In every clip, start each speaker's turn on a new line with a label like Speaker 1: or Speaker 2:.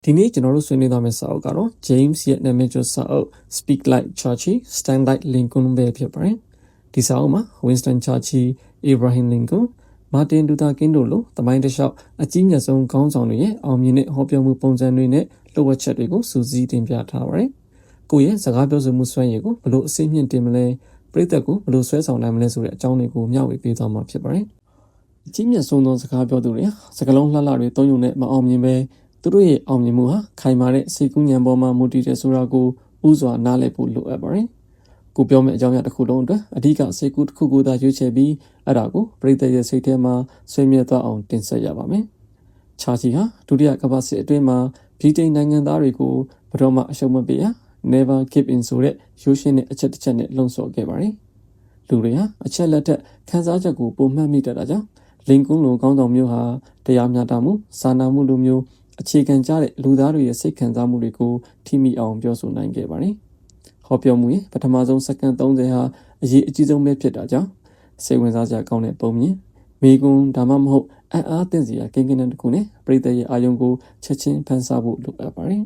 Speaker 1: ဒီနေ့ကျွန်တော်တို့ဆွေးနွေးသွားမယ့်စာအုပ်ကတော့ James ရဲ့နာမည်ကျော်စာအုပ် Speak Like Churchill, Stand Like Lincoln ပဲဖြစ်ပါတယ်။ဒီစာအုပ်မှာ Winston Churchill, Abraham Lincoln, Martin Luther King တို့လိုသမိုင်းတစ်လျှောက်အကြီးမြတ်ဆုံးခေါင်းဆောင်တွေရဲ့အောင်မြင်တဲ့ဟောပြောမှုပုံစံတွေနဲ့လှုပ်ဝက်ချက်တွေကိုစူးစီးတင်ပြထားပါတယ်။ကိုယ့်ရဲ့စကားပြောဆိုမှုစွမ်းရည်ကိုဘယ်လိုအစိမ့်မြင့်တင်မလဲပရိသတ်ကိုဘယ်လိုဆွဲဆောင်နိုင်မလဲဆိုတဲ့အကြောင်းတွေကိုမျှဝေပေးသွားမှာဖြစ်ပါတယ်။အကြီးမြတ်ဆုံးသောစကားပြောသူတွေစကားလုံးလှလှတွေသုံးယုံနဲ့မအောင်မြင်ပဲသူတို့ရဲ့အောင်မြင်မှုဟာခိုင်မာတဲ့စိတ်ကူးဉာဏ်ပေါ်မှာမူတည်တဲ့ဆိုတာကိုဥစွာနားလည်ဖို့လိုအပ်ပါတယ်။ကိုပြောမယ့်အကြောင်းအရာတစ်ခုလုံးအတွက်အဓိကစိတ်ကူးတစ်ခုကိုသာရွေးချယ်ပြီးအဲ့ဒါကိုပရိသတ်ရဲ့စိတ်ထဲမှာဆွေးမြေ့သွားအောင်တင်ဆက်ရပါမယ်။ချာချီဟာဒုတိယကမ္ဘာစစ်အတွင်းမှာဗြိတိန်နိုင်ငံသားတွေကိုဘယ်တော့မှအရှုံးမပေးရ Never give in ဆိုတဲ့ရိုးရှင်းတဲ့အချက်တစ်ချက်နဲ့လုံဆော်ခဲ့ပါတယ်။လူတွေဟာအချက်လက်ထက်ခန်းစားချက်ကိုပုံမှန်မိတတ်တာကြောင့်လင်ကွန်းလိုခေါင်းဆောင်မျိုးဟာတရားမျှတမှုစာနာမှုလိုမျိုးအခြေခံကြတဲ့လူသားတွေရဲ့စိတ်ခံစားမှုတွေကိုထိမိအောင်ပြောဆိုနိုင်ခဲ့ပါတယ်။ဟောပြောမှုရဲ့ပထမဆုံးစက္ကန့်30ဟာအရေးအကြီးဆုံးပဲဖြစ်တာကြောင့်စိတ်ဝင်စားစရာကောင်းတဲ့ပုံမြင်မိကွန်းဒါမှမဟုတ်အံ့အားသင့်စရာကိန်းဂဏန်းတစ်ခုနဲ့ပရိသတ်ရဲ့အာယုံကိုချက်ချင်းဖန်ဆဖို့လိုအပ်ပါတယ်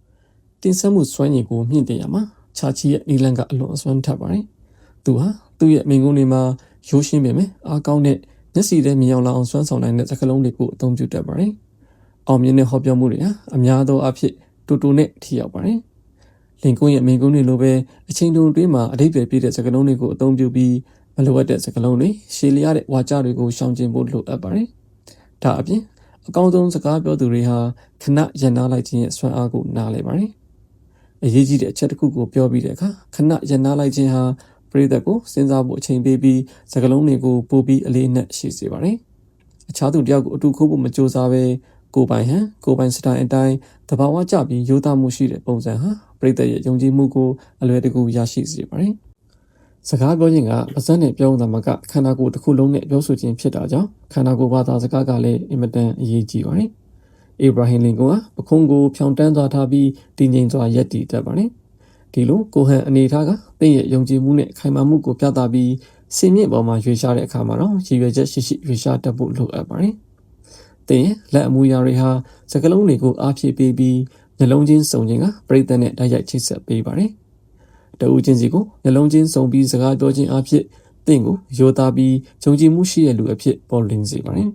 Speaker 1: ။တင်ဆက်မှုစွမ်းရည်ကိုမြင့်တင်ရမှာချာချီရဲ့နီလန်ကအလွန်အစွမ်းထပ်ပါတယ်။သူဟာသူ့ရဲ့မိကွန်းတွေမှာရိုးရှင်းပေမဲ့အားကောင်းတဲ့မျက်စိထဲမြင်အောင်လာအောင်စွမ်းဆောင်နိုင်တဲ့စကားလုံးတွေကိုအသုံးပြုတတ်ပါတယ်။အောင်မြင်တဲ့ဟောပြောမှုတွေဟာအများသောအားဖြင့်တူတူနဲ့ထိရောက်ပါတယ်။လင်ကွန်းရဲ့မိကွန်းတွေလိုပဲအချိန်တုန်းအတွင်းမှာအဓိပ္ပာယ်ပြည့်တဲ့စကားလုံးတွေကိုအသုံးပြုပြီးမလိုအပ်တဲ့စကားလုံးတွေရှည်လျားတဲ့ဝါကြတွေကိုရှောင်ကျဉ်ဖို့လိုအပ်ပါတယ်။ဒါအပြင်အကောင်းဆုံးစကားပြောသူတွေဟာခဏရန်နာလိုက်ခြင်းရဲ့စွမ်းအားကိုနားလည်ပါတယ်။အရေးကြီးတဲ့အချက်တစ်ခုကိုပြောပြီးတဲ့အခါခဏရန်နာလိုက်ခြင်းဟာပရိသတ်ကိုစဉ်းစားဖို့အချိန်ပေးပြီးစကားလုံးတွေကိုပို့ပြီးအလေးအနက်ရှိစေပါတယ်။အခြားသူတယောက်ကိုအတူခိုးဖို့မကြိုးစားပဲကိုယ်ပိုင်စတိုင်အတိုင်းတဘာဝကျပြီးရိုးသားမှုရှိတဲ့ပုံစံဟာပရိသတ်ရဲ့ယုံကြည်မှုကိုအလွယ်တကူရရှိစေပါတယ်။စကားပြောခြင်းကပါးစပ်နဲ့ပြောတာမှကခန္ဓာကိုယ်တစ်ခုလုံးနဲ့ပြောဆိုခြင်းဖြစ်တာကြောင့်ခန္ဓာကိုယ်ဘာသာစကားကလည်းအင်မတန်အရေးကြီးပါတယ်။ Abraham Lincoln ကပခုံးကိုဖြောင်းတန်းသွားထားပြီးတည်ငြိမ်စွာရပ်တည်တတ်ပါတယ်။ဒီလိုကိုဟန်အနေထားကသင်ရဲ့ယုံကြည်မှုနဲ့ခိုင်မာမှုကိုပြသပြီးစင်မြင့်ပေါ်မှာရွေးရှားတဲ့အခါမှာတော့ရည်ရွယ်ချက်ရှိရွေးရှားတတ်ဖို့လိုအပ်ပါတယ်။သင်ရဲ့လက်အမူအရာတွေဟာစကားလုံးတွေကိုအားဖြည့်ပေးပြီးနှလုံးချင်းစုံခြင်းကပရိသတ်နဲ့တိုက်ရိုက်ချိတ်ဆက်ပေးပါတယ်။တဦးချင်းစီကိုနှလုံးချင်းစုံပြီးစကားပြောခြင်းအဖြစ်သင်ကိုရိုသားပြီးယုံကြည်မှုရှိတဲ့လူအဖြစ်ပေါ်လွင်စေပါတယ်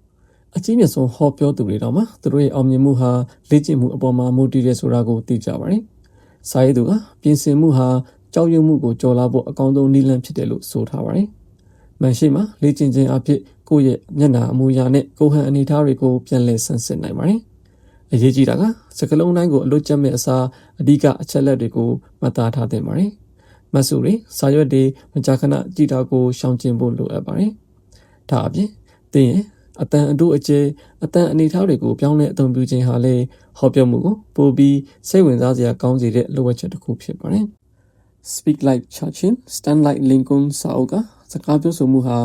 Speaker 1: ။အကြီးမြတ်ဆုံးဟောပြောသူတွေတော့မှသူတို့ရဲ့အောင်မြင်မှုဟာလေ့ကျင့်မှုအပေါ်မှာမူတည်တယ်ဆိုတာကိုသိကြပါတယ်။စာရေးသူကပြင်ဆင်မှုဟာကြောက်ရွံ့မှုကိုကျော်လွှားဖို့အကောင်းဆုံးနည်းလမ်းဖြစ်တယ်လို့ဆိုထားပါတယ်။မန်ရှိမှာလေ့ကျင့်ခြင်းအဖြစ်ကိုယ့်ရဲ့မျက်နှာအမူအရာနဲ့ကိုယ်ဟန်အနေထားတွေကိုပြန်လည်ဆန်းစစ်နိုင်ပါတယ်။အရေးကြီးတာကစကားလုံးတိုင်းကိုအလွတ်ကျက်မဲ့အစားအဓိကအချက်လက်တွေကိုမှတ်သားထားသင့်ပါတယ်။မတ်စုတွေစာရွက်တွေမကြာခဏကြည့်တာကိုရှောင်ကျဉ်ဖို့လိုအပ်ပါတယ်။ဒါအပြင်သင်ရဲ့အတန်အတို့အကျဲအတန်အနေထားတွေကိုပြောင်းလဲအသုံးပြုခြင်းဟာလည်းဟောပြောမှုကိုပိုပြီးစိတ်ဝင်စားစရာကောင်းစေတဲ့လိုအပ်ချက်တစ်ခုဖြစ်ပါတယ်။ Speak Like Churchill, Stand Like Lincoln စာအုပ်ကစကားပြောဆိုမှုဟာ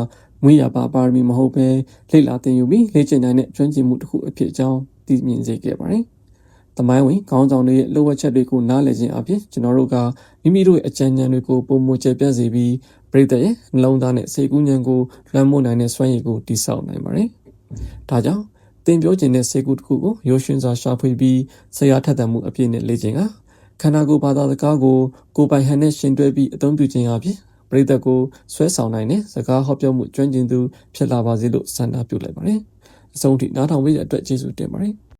Speaker 1: မွေးရပါရမီမဟုတ်ပဲလေ့လာသင်ယူပြီးလေ့ကျင့်နိုင်တဲ့ကျွမ်းကျင်မှုတစ်ခုအဖြစ်အကြောင်းသိမြင်စေခဲ့ပါတယ်။သမိုင်းဝင်ခေါင်းဆောင်တွေရဲ့လိုအပ်ချက်တွေကိုနားလည်ခြင်းအပြင်ကျွန်တော်တို့ကမိမိတို့ရဲ့အကြံဉာဏ်တွေကိုပုံမကျပြတ်စေပြီးပရိသတ်ရဲ့နှလုံးသားနဲ့စိတ်ကူးဉာဏ်ကိုလွှမ်းမိုးနိုင်တဲ့စွမ်းရည်ကိုတည်ဆောက်နိုင်ပါတယ်။ဒါကြောင့်သင်ပြောခြင်းတဲ့စိတ်ကူးတစ်ခုကိုရိုးရှင်းစွာရှာဖွေပြီးဆရာထက်သန်မှုအပြည့်နဲ့လေ့ကျင့်ကခန္ဓာကိုယ်ဘာသာစကားကိုကိုယ်ပိုင်ဟန်နဲ့ရှင်တွဲပြီးအသုံးပြုခြင်းအပြင်ပရိသတ်ကိုဆွဲဆောင်နိုင်တဲ့စကားဟောပြောမှုကျွမ်းကျင်သူဖြစ်လာပါစေလို့ဆန္ဒပြုလိုက်ပါတယ်။အဆုံးထိနားထောင်ပေးတဲ့အတွက်ကျေးဇူးတင်ပါတယ်။